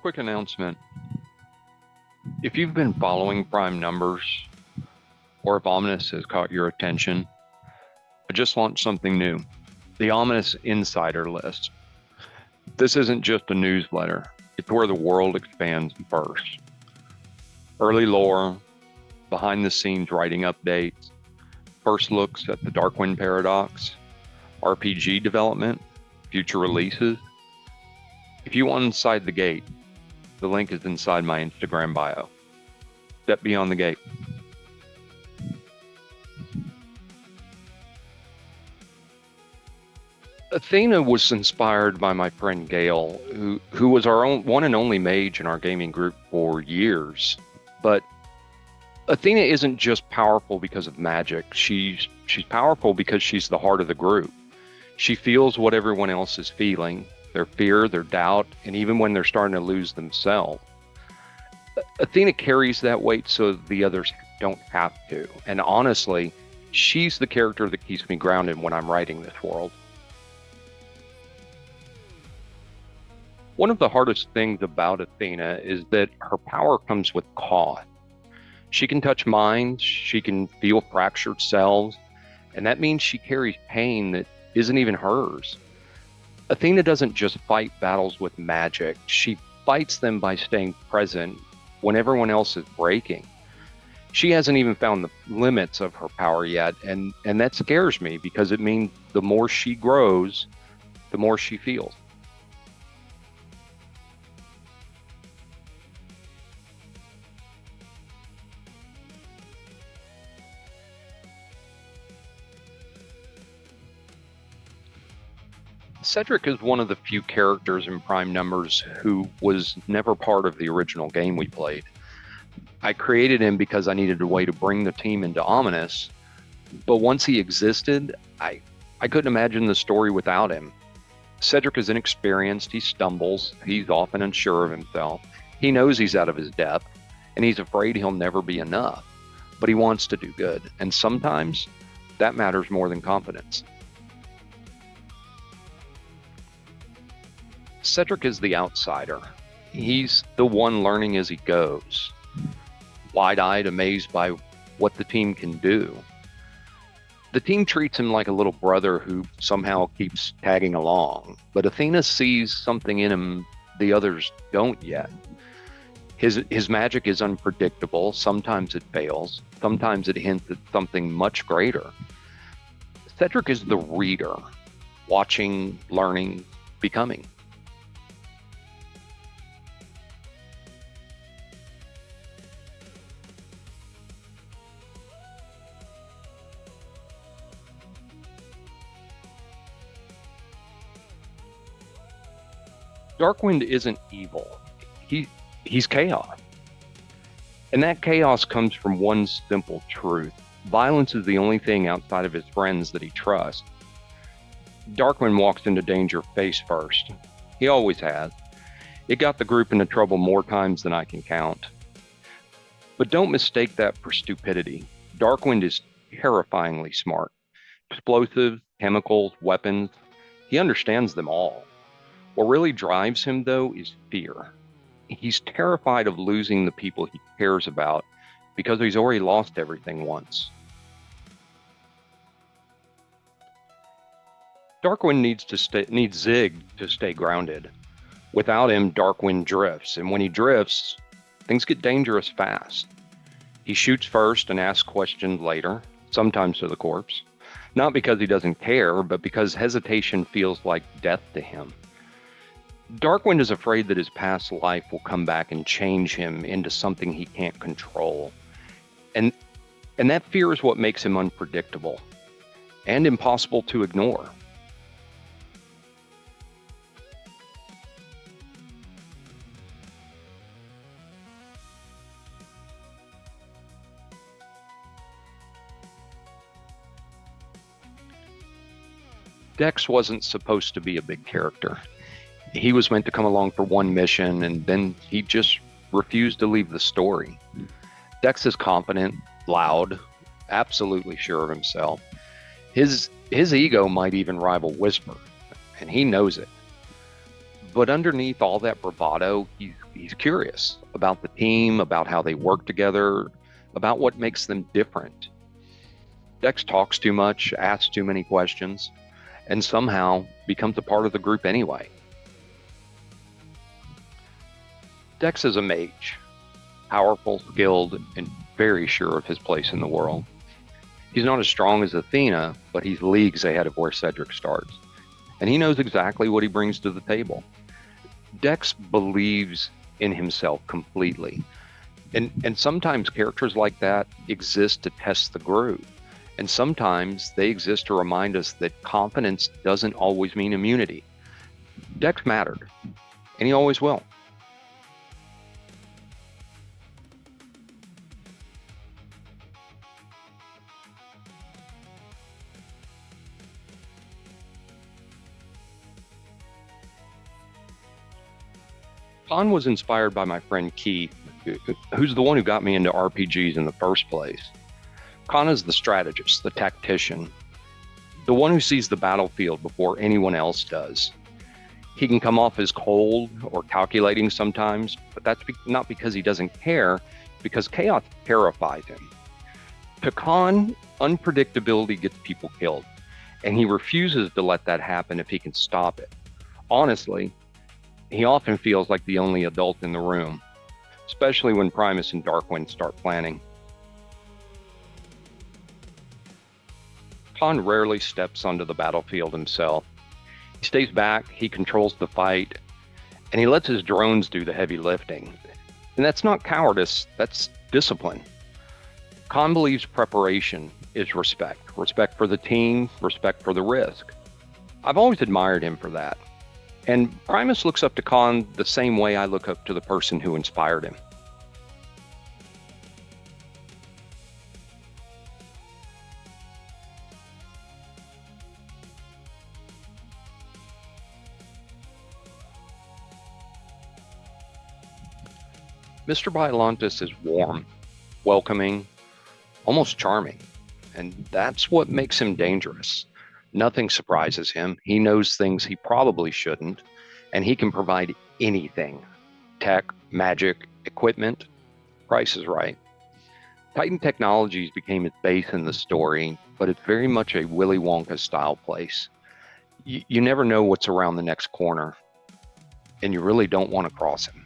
Quick announcement. If you've been following Prime Numbers, or if Ominus has caught your attention, I just launched something new, the Ominus Insider List. This isn't just a newsletter. It's where the world expands first. Early lore, behind-the-scenes writing updates, first looks at the Darkwind Paradox, RPG development, future releases. If you want inside the gate, the link is inside my Instagram bio. Step beyond the gate. Athena was inspired by my friend Gail, who was our one and only mage in our gaming group for years. But Athena isn't just powerful because of magic. She's powerful because she's the heart of the group. She feels what everyone else is feeling, their fear, their doubt, and even when they're starting to lose themselves. Athena carries that weight so the others don't have to. And honestly, she's the character that keeps me grounded when I'm writing this world. One of the hardest things about Athena is that her power comes with cost. She can touch minds, she can feel fractured selves, and that means she carries pain that isn't even hers. Athena doesn't just fight battles with magic, she fights them by staying present when everyone else is breaking. She hasn't even found the limits of her power yet, and that scares me because it means the more she grows, the more she feels. Cedric is one of the few characters in Prime Numbers who was never part of the original game we played. I created him because I needed a way to bring the team into Ominus, but once he existed, I couldn't imagine the story without him. Cedric is inexperienced, he stumbles, he's often unsure of himself, he knows he's out of his depth, and he's afraid he'll never be enough, but he wants to do good, and sometimes that matters more than confidence. Cedric is the outsider. He's the one learning as he goes, wide-eyed, amazed by what the team can do. The team treats him like a little brother who somehow keeps tagging along, but Athena sees something in him the others don't yet. His magic is unpredictable. Sometimes it fails. Sometimes it hints at something much greater. Cedric is the reader, watching, learning, becoming. Darkwind isn't evil. He's chaos. And that chaos comes from one simple truth. Violence is the only thing outside of his friends that he trusts. Darkwind walks into danger face first. He always has. It got the group into trouble more times than I can count. But don't mistake that for stupidity. Darkwind is terrifyingly smart. Explosives, chemicals, weapons. He understands them all. What really drives him, though, is fear. He's terrified of losing the people he cares about because he's already lost everything once. Darkwind needs Zig to stay grounded. Without him, Darkwind drifts, and when he drifts, things get dangerous fast. He shoots first and asks questions later, sometimes to the corpse. Not because he doesn't care, but because hesitation feels like death to him. Darkwind is afraid that his past life will come back and change him into something he can't control. And that fear is what makes him unpredictable and impossible to ignore. Dex wasn't supposed to be a big character. He was meant to come along for one mission, and then he just refused to leave the story. Dex is confident, loud, absolutely sure of himself. His ego might even rival Whisper, and he knows it. But underneath all that bravado, he's curious about the team, about how they work together, about what makes them different. Dex talks too much, asks too many questions, and somehow becomes a part of the group anyway. Dex is a mage, powerful, skilled, and very sure of his place in the world. He's not as strong as Athena, but he's leagues ahead of where Cedric starts. And he knows exactly what he brings to the table. Dex believes in himself completely. And sometimes characters like that exist to test the group. And sometimes they exist to remind us that confidence doesn't always mean immunity. Dex mattered, and he always will. Khan was inspired by my friend Keith, who's the one who got me into RPGs in the first place. Khan is the strategist, the tactician, the one who sees the battlefield before anyone else does. He can come off as cold or calculating sometimes, but that's not because he doesn't care, because chaos terrifies him. To Khan, unpredictability gets people killed, and he refuses to let that happen if he can stop it. Honestly, he often feels like the only adult in the room, especially when Primus and Darkwind start planning. Khan rarely steps onto the battlefield himself. He stays back, he controls the fight, and he lets his drones do the heavy lifting. And that's not cowardice, that's discipline. Khan believes preparation is respect. Respect for the team, respect for the risk. I've always admired him for that. And Primus looks up to Khan the same way I look up to the person who inspired him. Mr. Biolantas is warm, welcoming, almost charming, and that's what makes him dangerous. Nothing surprises him. He knows things he probably shouldn't, and he can provide anything. Tech, magic, equipment, price is right. Titan Technologies became its base in the story, but it's very much a Willy Wonka style place. You never know what's around the next corner, and you really don't want to cross him.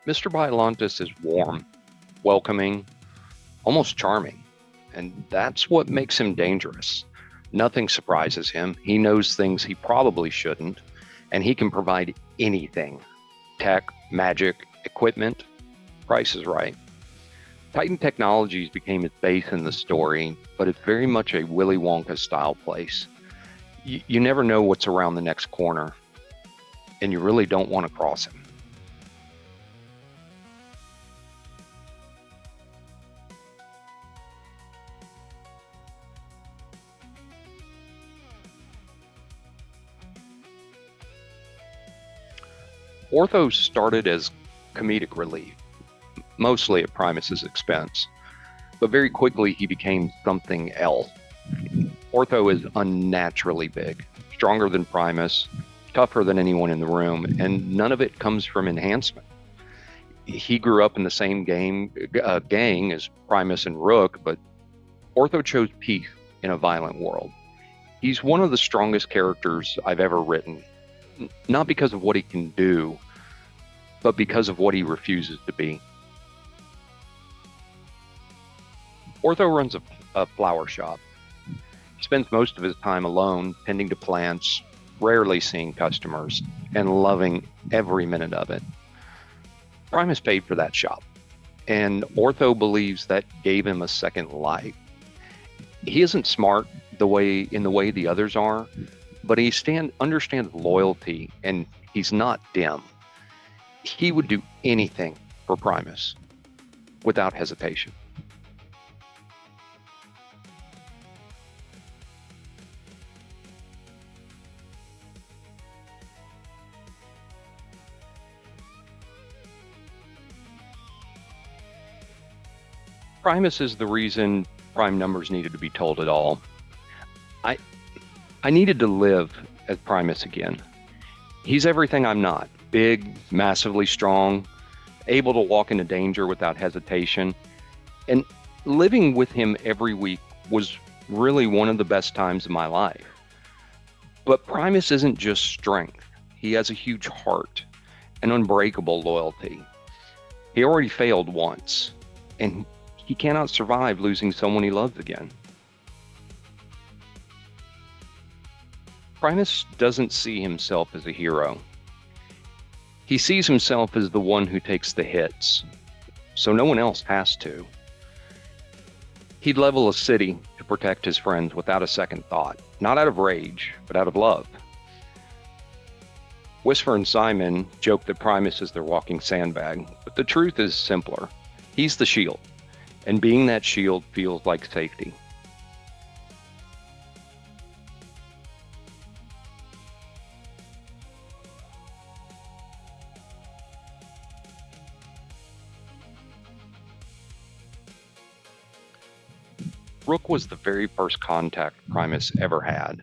Mr. Biolantas is warm, welcoming, almost charming, and that's what makes him dangerous. Nothing surprises him. He knows things he probably shouldn't, and he can provide anything. Tech, magic, equipment, price is right. Titan Technologies became its base in the story, but it's very much a Willy Wonka style place. You never know what's around the next corner, and you really don't want to cross him. Ortho started as comedic relief, mostly at Primus's expense, but very quickly he became something else. Ortho is unnaturally big, stronger than Primus, tougher than anyone in the room, and none of it comes from enhancement. He grew up in the same gang as Primus and Rook, but Ortho chose peace in a violent world. He's one of the strongest characters I've ever written, not because of what he can do, but because of what he refuses to be. Ortho runs a flower shop. He spends most of his time alone, tending to plants, rarely seeing customers, and loving every minute of it. Primus paid for that shop, and Ortho believes that gave him a second life. He isn't smart in the way the others are, but he understands loyalty, and he's not dim. He would do anything for Primus without hesitation. Primus is the reason prime numbers needed to be told at all. I needed to live as Primus again. He's everything I'm not. Big, massively strong, able to walk into danger without hesitation. And living with him every week was really one of the best times of my life. But Primus isn't just strength. He has a huge heart, an unbreakable loyalty. He already failed once, and he cannot survive losing someone he loves again. Primus doesn't see himself as a hero. He sees himself as the one who takes the hits, so no one else has to. He'd level a city to protect his friends without a second thought, not out of rage, but out of love. Whisper and Simon joke that Primus is their walking sandbag, but the truth is simpler. He's the shield, and being that shield feels like safety. Rook was the very first contact Primus ever had.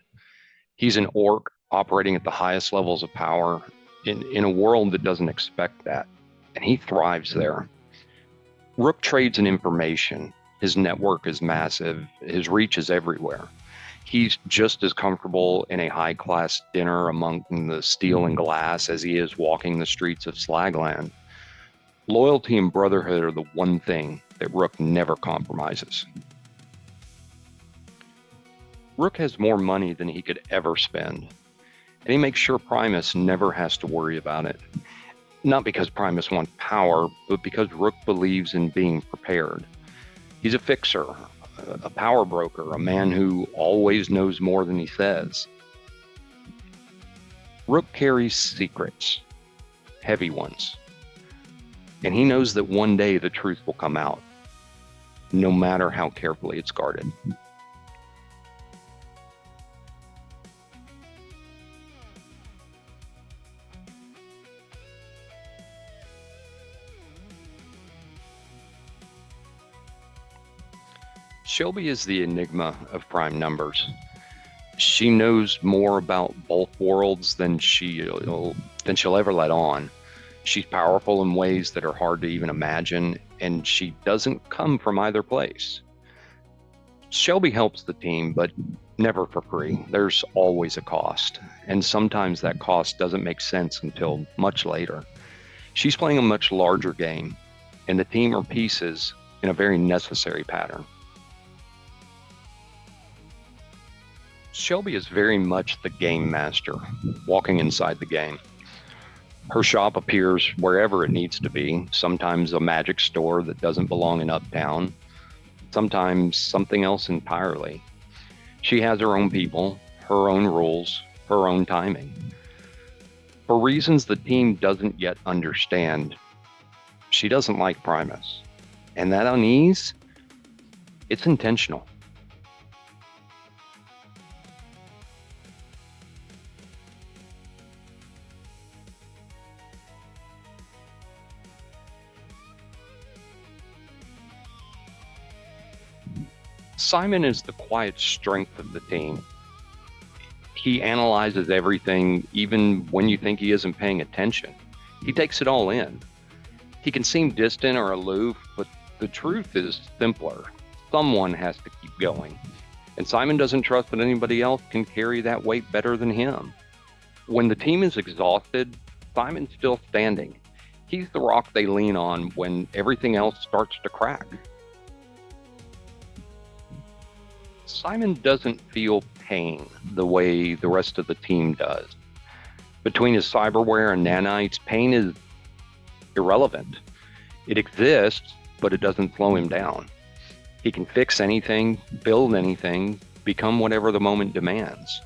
He's an orc operating at the highest levels of power in a world that doesn't expect that, and he thrives there. Rook trades in information. His network is massive. His reach is everywhere. He's just as comfortable in a high-class dinner among the steel and glass as he is walking the streets of Slagland. Loyalty and brotherhood are the one thing that Rook never compromises. Rook has more money than he could ever spend, and he makes sure Primus never has to worry about it. Not because Primus wants power, but because Rook believes in being prepared. He's a fixer, a power broker, a man who always knows more than he says. Rook carries secrets, heavy ones, and he knows that one day the truth will come out, no matter how carefully it's guarded. Shelby is the enigma of prime numbers. She knows more about both worlds than she'll ever let on. She's powerful in ways that are hard to even imagine, and she doesn't come from either place. Shelby helps the team, but never for free. There's always a cost, and sometimes that cost doesn't make sense until much later. She's playing a much larger game, and the team are pieces in a very necessary pattern. Shelby is very much the game master, walking inside the game. Her shop appears wherever it needs to be, sometimes a magic store that doesn't belong in Uptown, sometimes something else entirely. She has her own people, her own rules, her own timing. For reasons the team doesn't yet understand, she doesn't like Primus. And that unease, it's intentional. Simon is the quiet strength of the team. He analyzes everything, even when you think he isn't paying attention. He takes it all in. He can seem distant or aloof, but the truth is simpler. Someone has to keep going. And Simon doesn't trust that anybody else can carry that weight better than him. When the team is exhausted, Simon's still standing. He's the rock they lean on when everything else starts to crack. Simon doesn't feel pain the way the rest of the team does. Between his cyberware and nanites, pain is irrelevant. It exists, but it doesn't slow him down. He can fix anything, build anything, become whatever the moment demands.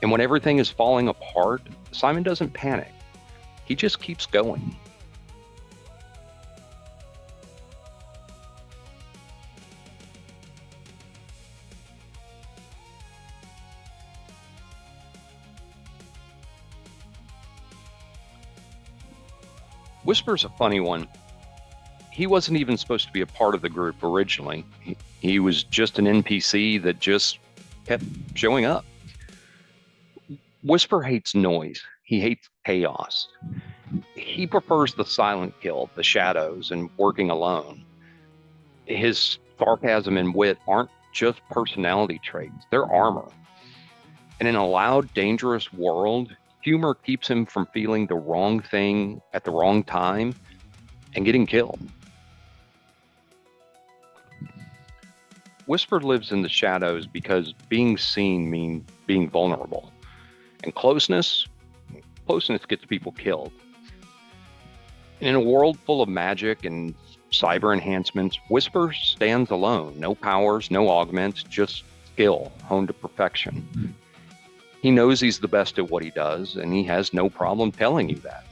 And when everything is falling apart, Simon doesn't panic. He just keeps going. Whisper's a funny one. He wasn't even supposed to be a part of the group originally. He was just an NPC that just kept showing up. Whisper hates noise. He hates chaos. He prefers the silent kill, the shadows, and working alone. His sarcasm and wit aren't just personality traits, they're armor. And in a loud, dangerous world, humor keeps him from feeling the wrong thing at the wrong time and getting killed. Whisper lives in the shadows because being seen means being vulnerable. And closeness gets people killed. In a world full of magic and cyber enhancements, Whisper stands alone. No powers, no augments, just skill honed to perfection. He knows he's the best at what he does, and he has no problem telling you that.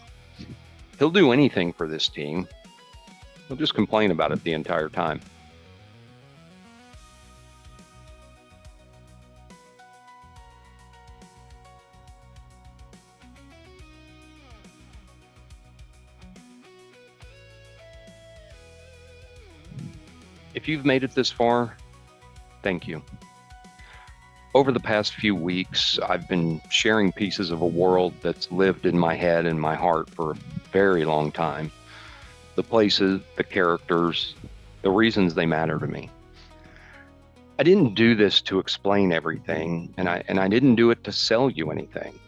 He'll do anything for this team. He'll just complain about it the entire time. If you've made it this far, thank you. Over the past few weeks, I've been sharing pieces of a world that's lived in my head and my heart for a very long time. The places, the characters, the reasons they matter to me. I didn't do this to explain everything, and I didn't do it to sell you anything.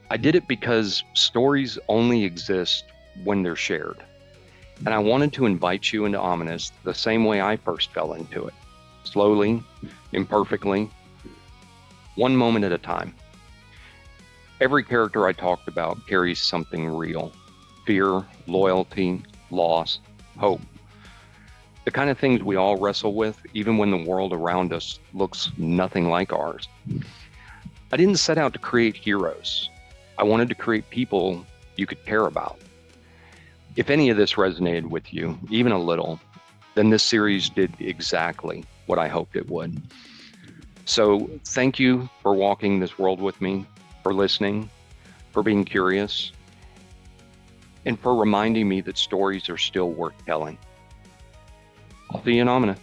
I did it because stories only exist when they're shared. And I wanted to invite you into Ominus the same way I first fell into it. Slowly, imperfectly, one moment at a time. Every character I talked about carries something real. Fear, loyalty, loss, hope. The kind of things we all wrestle with, even when the world around us looks nothing like ours. I didn't set out to create heroes. I wanted to create people you could care about. If any of this resonated with you, even a little, then this series did exactly what I hoped it would. So thank you for walking this world with me, for listening, for being curious, and for reminding me that stories are still worth telling. I'll see you in Omina.